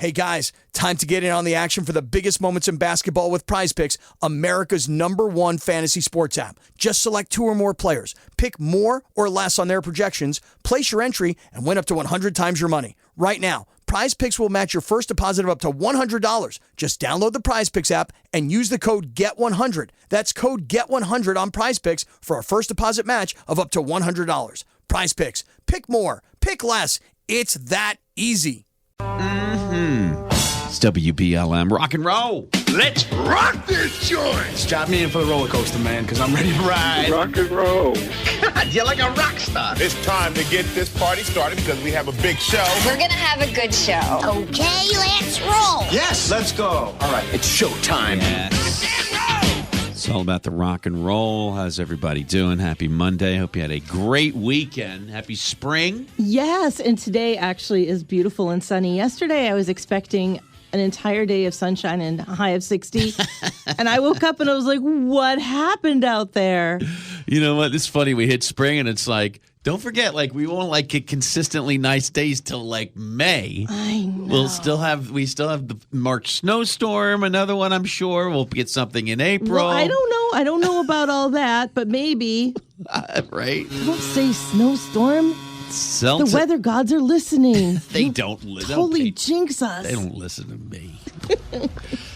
Hey guys, time to get in on the action for the biggest moments in basketball with Prize Picks, America's #1 fantasy sports app. Just select 2 or more players, pick more or less on their projections, place your entry, and win up to 100 times your money. Right now, Prize Picks will match your first deposit of up to $100. Just download the Prize Picks app and use the code GET100. That's code GET100 on Prize Picks for a first deposit match of up to $100. Prize Picks. Pick more. Pick less. It's that easy. It's WBLM Rock and Roll. Let's rock this joint. Strap me in for the roller coaster, man, because I'm ready to ride. Rock and roll. God, you're like a rock star. It's time to get this party started because we have a big show. We're going to have a good show. Okay, let's roll. Yes, let's go. All right, it's showtime. Yes. It's all about the rock and roll. How's everybody doing? Happy Monday. Hope you had a great weekend. Happy spring. Yes, and today actually is beautiful and sunny. Yesterday I was expecting an entire day of sunshine and a high of 60. And I woke up and I was like, what happened out there? You know what? It's funny. We hit spring and it's like, don't forget, like, we won't like get consistently nice days till like May. I know. We still have the March snowstorm, another one, I'm sure. We'll get something in April. Well, I don't know. I don't know about all that, but maybe. Right? Don't say snowstorm. The weather gods are listening. They don't listen. Totally jinx us. They don't listen to me.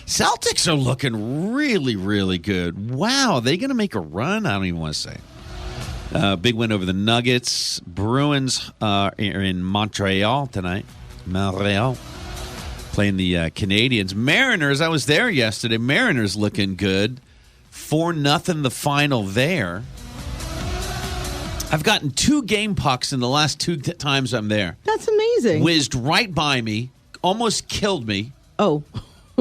Celtics are looking really, really good. Wow, are they going to make a run? I don't even want to say. Big win over the Nuggets. Bruins are in Montreal tonight. Montreal. Playing the Canadiens. Mariners, I was there yesterday. Mariners looking good. 4-0 the final there. I've gotten 2 game pucks in the last 2 times I'm there. That's amazing. Whizzed right by me. Almost killed me. Oh.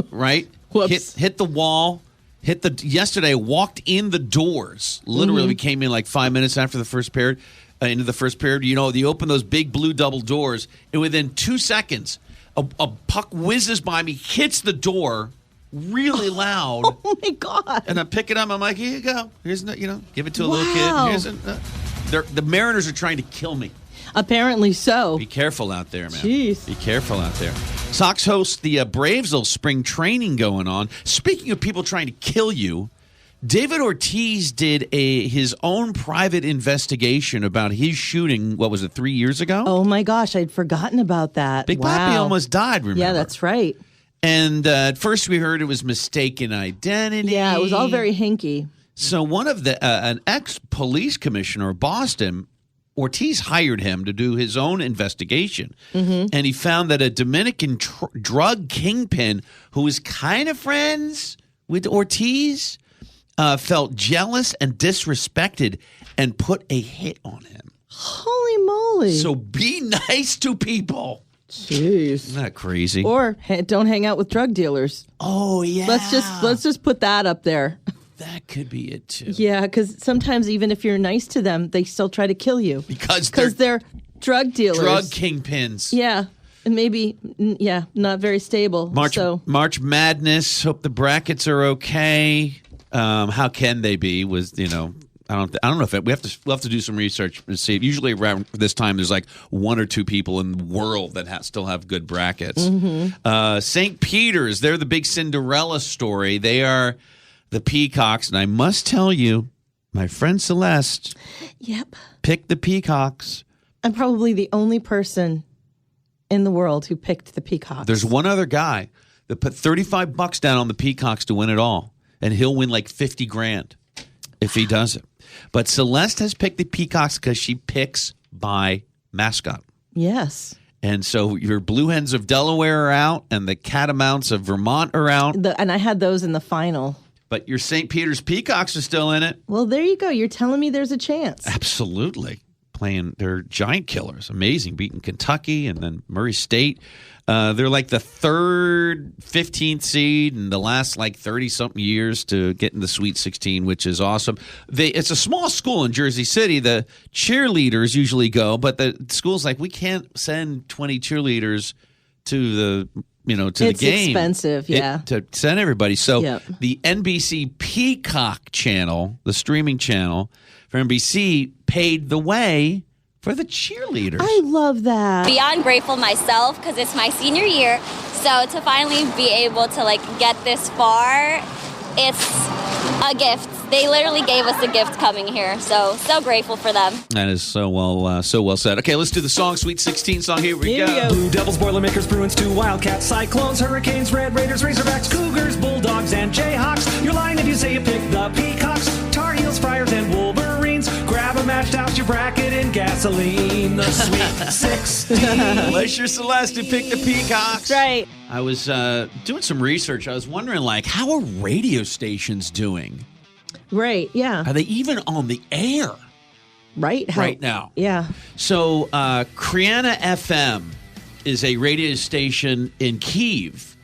Right? Whoops. Hit the wall. Yesterday, walked in the doors. Literally, we came in like 5 minutes after the first period. Into the first period, you open those big blue double doors, and within 2 seconds, a puck whizzes by me, hits the door really loud. Oh my God! And I pick it up. I'm like, here you go. Here's give it to a little kid. The Mariners are trying to kill me. Apparently so. Be careful out there, man. Jeez. Be careful out there. Sox host the Bravesville spring training going on. Speaking of people trying to kill you, David Ortiz did his own private investigation about his shooting, 3 years ago? Oh my gosh, I'd forgotten about that. Big Papi almost died, remember? Yeah, that's right. And at first we heard it was mistaken identity. Yeah, it was all very hinky. So one of an ex-police commissioner of Boston, Ortiz hired him to do his own investigation, and he found that a Dominican drug kingpin who was kind of friends with Ortiz felt jealous and disrespected and put a hit on him. Holy moly. So be nice to people. Jeez. Isn't that crazy? Or don't hang out with drug dealers. Oh, yeah. Let's just put that up there. That could be it, too. Yeah, because sometimes even if you're nice to them, they still try to kill you. Because they're drug dealers. Drug kingpins. Yeah. And maybe, not very stable. March Madness. Hope the brackets are okay. How can they be? I don't know if we'll have to do some research and see. Usually around this time, there's like 1 or 2 people in the world that still have good brackets. St. Peter's, they're the big Cinderella story. They are the Peacocks, and I must tell you, my friend Celeste picked the Peacocks. I'm probably the only person in the world who picked the Peacocks. There's one other guy that put $35 down on the Peacocks to win it all, and he'll win like $50,000 if he does it. But Celeste has picked the Peacocks because she picks by mascot. Yes. And so your Blue Hens of Delaware are out, and the Catamounts of Vermont are out. And I had those in the final. But your St. Peter's Peacocks are still in it. Well, there you go. You're telling me there's a chance. Absolutely. They're giant killers. Amazing. Beating Kentucky and then Murray State. They're like the third 15th seed in the last 30-something years to get in the Sweet 16, which is awesome. It's a small school in Jersey City. The cheerleaders usually go, but the school's like, we can't send 20 cheerleaders to the the game. It's expensive, yeah. To send everybody. So the NBC Peacock channel, the streaming channel for NBC, paid the way for the cheerleaders. I love that. Beyond grateful myself because it's my senior year. So to finally be able to like get this far, it's a gift. They literally gave us a gift coming here. So grateful for them. That is so well said. Okay, let's do the song, Sweet 16 song. Here we go. Blue Devils, Boilermakers, Bruins, 2 Wildcats, Cyclones, Hurricanes, Red Raiders, Razorbacks, Cougars, Bulldogs, and Jayhawks. You're lying if you say you pick the Peacocks. Tar Heels, Friars, and Wolverines. Grab a match, douse your bracket in gasoline. The Sweet 16. Glacier Celeste who picked the Peacocks. That's right. I was doing some research. I was wondering, like, how are radio stations doing? Right, yeah. Are they even on the air Right? right now? Yeah. So, Kriana FM is a radio station in Kyiv,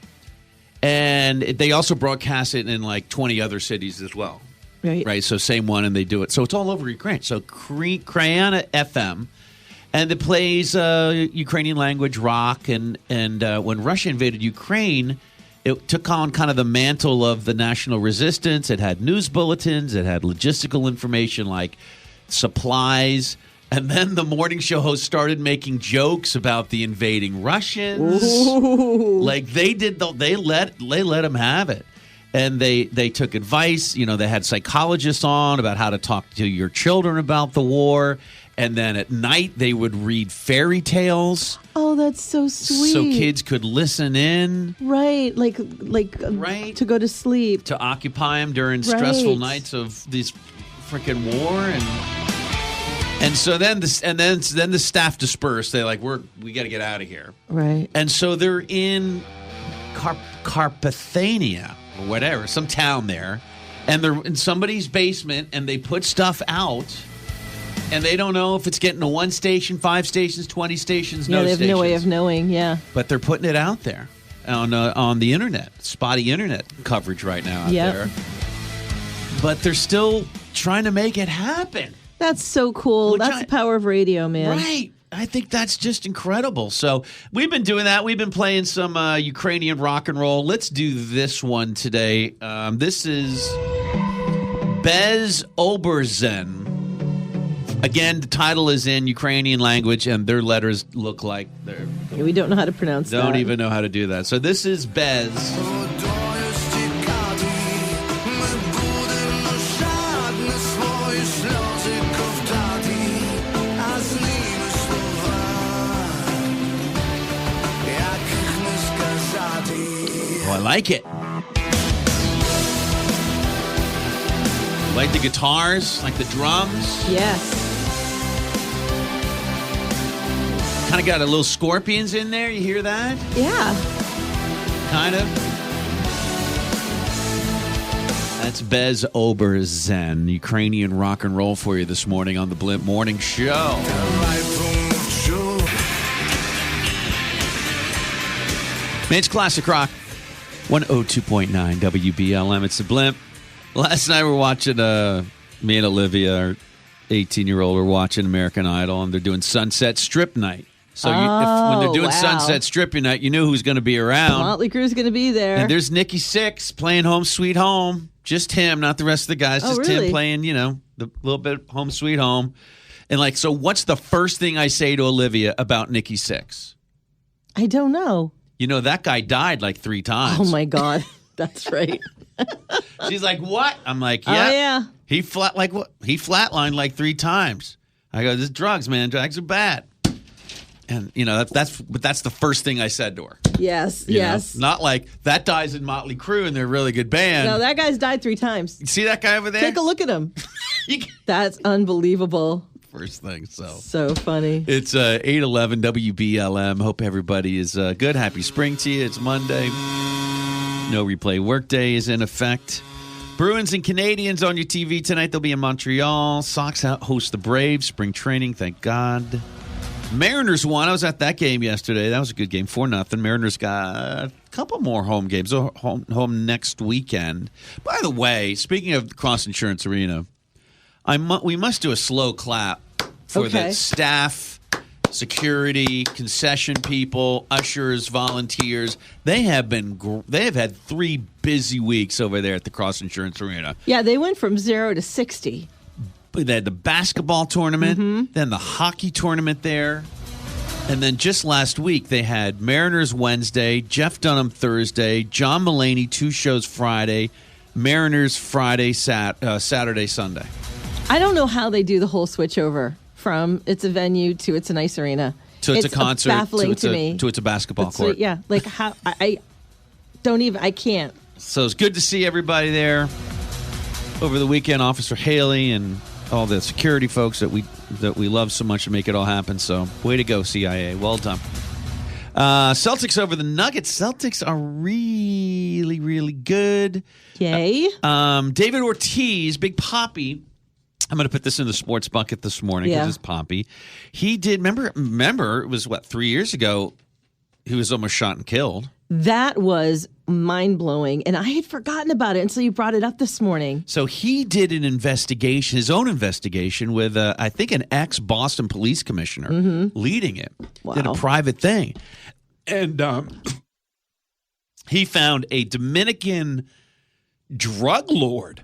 and they also broadcast it in like 20 other cities as well. Right. So, same one, and they do it. So, it's all over Ukraine. So, Kriana FM, and it plays Ukrainian language rock. And when Russia invaded Ukraine, it took on kind of the mantle of the national resistance. It had news bulletins. It had logistical information like supplies. And then the morning show host started making jokes about the invading Russians. Ooh. Like they let them have it. And they took advice. You know, they had psychologists on about how to talk to your children about the war. And then at night they would read fairy tales. Oh, that's so sweet. So kids could listen in. Right, like Right. to go to sleep. To occupy them during stressful nights of this freaking war. And so then the staff dispersed. They're like, we got to get out of here. Right. And so they're in Carpathania or whatever, some town there. And they're in somebody's basement and they put stuff out. And they don't know if it's getting to 1 station, 5 stations, 20 stations, no they have stations. no way of knowing, yeah. But they're putting it out there on the internet. Spotty internet coverage right now out there. But they're still trying to make it happen. That's so cool. That's the power of radio, man. Right. I think that's just incredible. So we've been doing that. We've been playing some Ukrainian rock and roll. Let's do this one today. This is Bez Oberzen. Again, the title is in Ukrainian language, and their letters look like they're... We don't know how to pronounce that. Don't even know how to do that. So this is Bez. Oh, I like it. Like the guitars, like the drums. Yes. Kind of got a little Scorpions in there. You hear that? Yeah. Kind of. That's Bez Oberzen, Ukrainian rock and roll for you this morning on the Blimp Morning Show. It's Classic Rock, 102.9 WBLM. It's the Blimp. Last night we were watching, me and Olivia, our 18-year-old, were watching American Idol, and they're doing Sunset Strip Night. So when they're doing Sunset Strip Night, you knew who's going to be around. Motley Crue's going to be there. And there's Nikki Sixx playing Home Sweet Home. Just him, not the rest of the guys. Just really? him playing, the little bit of Home Sweet Home. And so what's the first thing I say to Olivia about Nikki Sixx? I don't know. That guy died like 3 times. Oh, my God. That's right. She's like, what? I'm like, yeah. Oh, yeah. He flatlined like 3 times. I go, this is drugs, man. Drugs are bad. And that's the first thing I said to her. Yes, You yes. know? Not like that guy's in Motley Crue and they're a really good band. No, that guy's died 3 times. You see that guy over there? Take a look at him. That's unbelievable. First thing, so funny. It's 8:11 WBLM. Hope everybody is good. Happy spring to you. It's Monday. No replay workday is in effect. Bruins and Canadians on your TV tonight. They'll be in Montreal. Sox host the Braves. Spring training, thank God. Mariners won. I was at that game yesterday. That was a good game, 4-0. Mariners got a couple more home games. Home next weekend. By the way, speaking of Cross Insurance Arena, we must do a slow clap for the staff, security, concession people, ushers, volunteers. They have had 3 busy weeks over there at the Cross Insurance Arena. Yeah, they went from 0 to 60. They had the basketball tournament, then the hockey tournament there. And then just last week, they had Mariners Wednesday, Jeff Dunham Thursday, John Mulaney, 2 shows Friday, Mariners Friday, Saturday, Sunday. I don't know how they do the whole switch over from it's a venue to it's a nice arena. So it's a concert baffling to me. To it's a basketball court. Yeah, like how I can't. So it's good to see everybody there over the weekend. Officer Haley and all the security folks that we love so much to make it all happen. So way to go, CIA. Well done. Celtics over the Nuggets. Celtics are really, really good. Yay. David Ortiz, Big Poppy. I'm going to put this in the sports bucket this morning because it's Poppy. He did, remember, it was, 3 years ago, he was almost shot and killed. That was mind-blowing, and I had forgotten about it until you brought it up this morning. So he did an investigation, his own investigation, with, I think, an ex-Boston police commissioner leading it. Wow. Did a private thing. And he found a Dominican drug lord.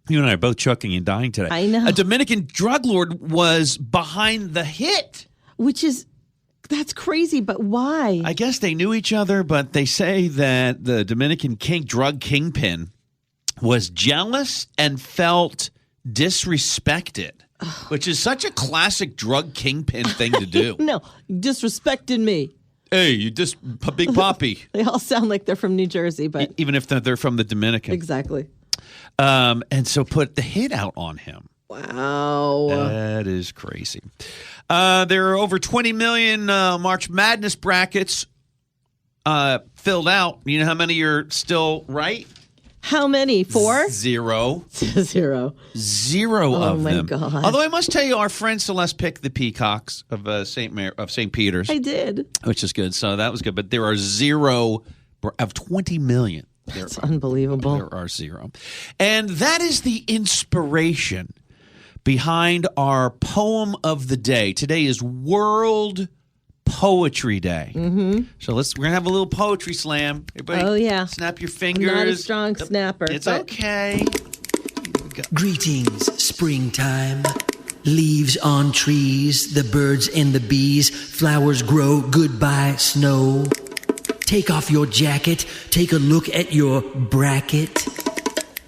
You and I are both choking and dying today. I know. A Dominican drug lord was behind the hit. That's crazy, but why? I guess they knew each other, but they say that the Dominican drug kingpin was jealous and felt disrespected, which is such a classic drug kingpin thing to do. No, disrespecting me. Hey, you Big Poppy. They all sound like they're from New Jersey, but even if they're from the Dominican. Exactly. And so put the hit out on him. Wow. That is crazy. There are over 20 million March Madness brackets filled out. You know how many are still right? How many? 4? 0. 0. 0 of them. Oh, my God. Although I must tell you, our friend Celeste picked the Peacocks of St. Peter's. I did. Which is good. So that was good. But there are 0 of 20 million. That's unbelievable. There are 0. And that is the inspiration behind our poem of the day. Today is World Poetry Day. Mm-hmm. So we're going to have a little poetry slam. Everybody snap your fingers. I'm not a strong snapper. It's okay. Greetings, springtime. Leaves on trees, the birds and the bees, flowers grow, goodbye snow. Take off your jacket, take a look at your bracket.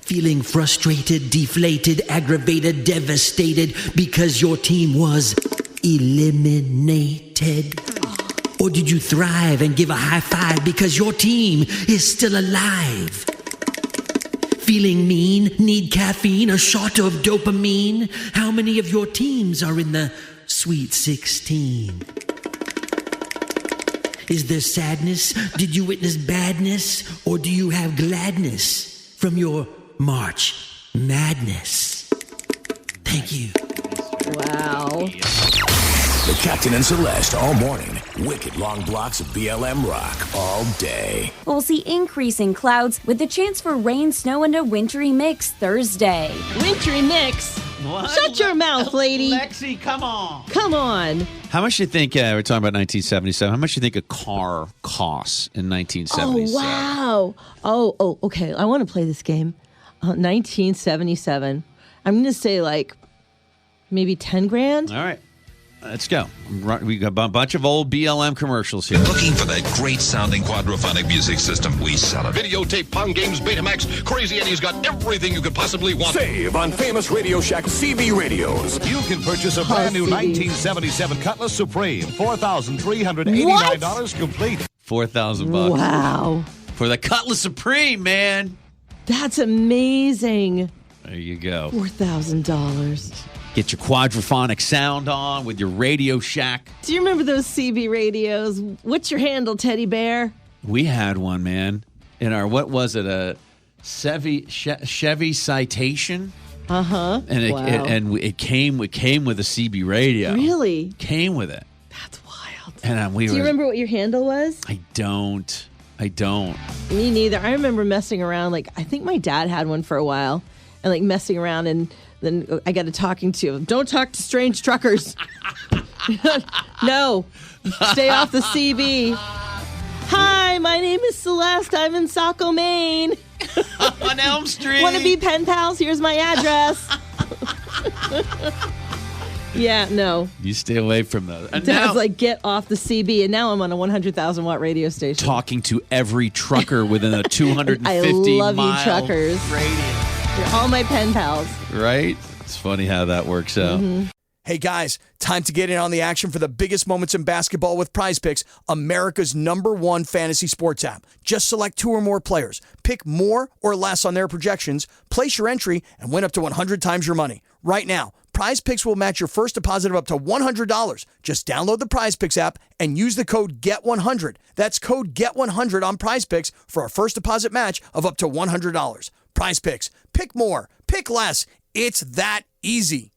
Feeling frustrated, deflated, aggravated, devastated because your team was eliminated. Or did you thrive and give a high five because your team is still alive? Feeling mean, need caffeine, a shot of dopamine? How many of your teams are in the Sweet 16? Is there sadness? Did you witness badness? Or do you have gladness from your March Madness? Thank you. Wow. The Captain and Celeste all morning. Wicked long blocks of BLM rock all day. We'll see increasing clouds with the chance for rain, snow, and a wintry mix Thursday. Wintry mix? What? Shut your mouth, lady. Lexi, come on. Come on. How much do you think, we're talking about 1977, how much do you think a car costs in 1977? Oh, wow. Oh, okay. I want to play this game. 1977. I'm going to say maybe 10 grand. All right. Let's go. We got a bunch of old BLM commercials here. Looking for that great sounding quadraphonic music system? We sell it. Videotape, Pong Games, Betamax, Crazy Eddie's got everything you could possibly want. Save on famous Radio Shack CB radios. You can purchase a brand new 1977 Cutlass Supreme. $4,389 complete. $4,000. Wow. For the Cutlass Supreme, man. That's amazing. There you go. $4,000. Get your quadraphonic sound on with your Radio Shack. Do you remember those CB radios? What's your handle, Teddy Bear? We had one, man. In our, what was it, a Chevy Citation? Uh-huh. And it came with a CB radio. Really? Came with it. That's wild. And Do you remember what your handle was? I don't. Me neither. I remember messing around. I think my dad had one for a while. And messing around, and then I got to talking to him. Don't talk to strange truckers. No. Stay off the CB. Hi, my name is Celeste. I'm in Saco, Maine. On Elm Street. Want to be pen pals? Here's my address. Yeah, no. You stay away from those. And Dad's now, like, get off the CB, and now I'm on a 100,000 watt radio station. talking to every trucker within a 250 I love mile you, truckers. radius. You're all my pen pals. Right? It's funny how that works out. Hey guys, time to get in on the action for the biggest moments in basketball with Prize Picks, America's #1 fantasy sports app. Just select 2 or more players, pick more or less on their projections, place your entry, and win up to 100 times your money. Right now, Prize Picks will match your first deposit of up to $100. Just download the Prize Picks app and use the code GET100. That's code GET100 on Prize Picks for a first deposit match of up to $100. Prize Picks. Pick more. Pick less. It's that easy.